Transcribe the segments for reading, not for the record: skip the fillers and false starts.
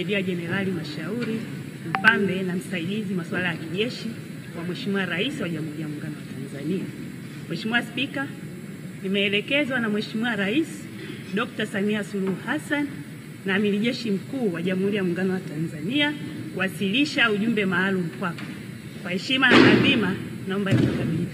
Brigedia Jenerali Mashauri Mpambe na msaidizi masuala ya kijeshi wa Mheshimiwa Rais wa Jamhuri ya Muungano wa Tanzania. Mheshimiwa Spika, nimeelekezwa na Mheshimiwa Rais Dr. Samia Suluhu Hassan na Amiri Jeshi Mkuu wa Jamhuri ya Muungano wa Tanzania kuwasilisha ujumbe maalum kwako. Kwa heshima na taadhima, naomba nikukabidhi.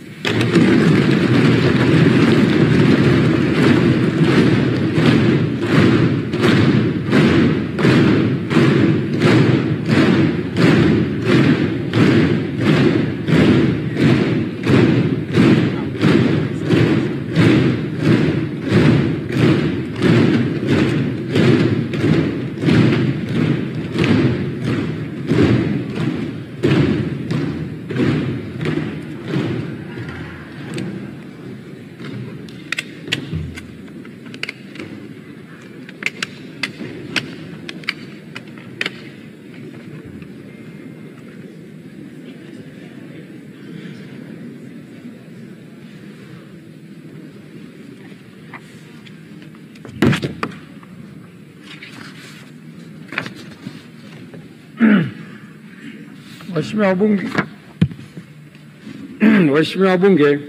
Waheshimiwa wabunge,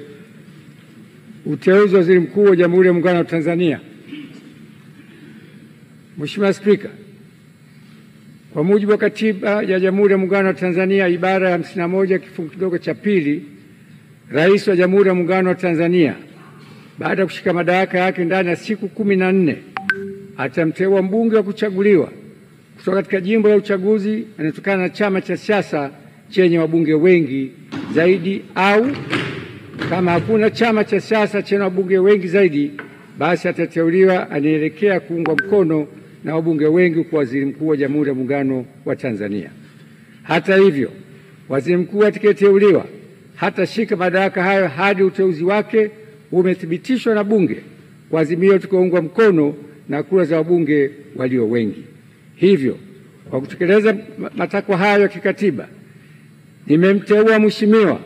uteuzi wa Waziri Mkuu wa Jamhuri ya Muungano wa Tanzania. Mheshimiwa Spika, kwa mujibu wa Katiba ya Jamhuri ya Muungano wa Tanzania ibara ya 51 kifungu kidogo cha pili, Rais wa Jamhuri ya Muungano wa Tanzania baada ya kushika madaraka yake ndani ya siku 14 atamteua mbunge wa kuchaguliwa kutoka katika jimbo la uchaguzi anatokana na chama cha siasa chenye wabunge wengi zaidi, au kama hakuna chama cha siasa chenye wabunge wengi zaidi, basi atateuliwa anaelekea kuungwa mkono na wabunge wengi kwa Waziri Mkuu wa Jamhuri ya Muungano wa Tanzania. Hata hivyo, Waziri Mkuu atakayeteuliwa hatashika madaraka hayo hadi uteuzi wake umethibitishwa na Bunge kwa azimio tutakaoungwa mkono na kura za wabunge walio wengi. Hivyo, kwa kutekeleza matakwa hayo ya kikatiba, nimemteua Mheshimiwa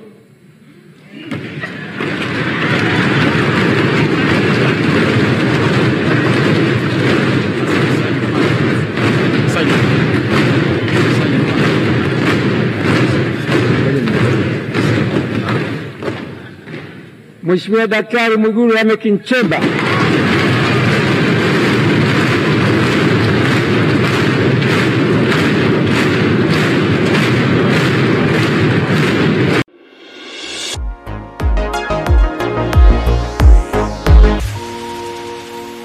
Daktari Mwigulu Lameck Nchemba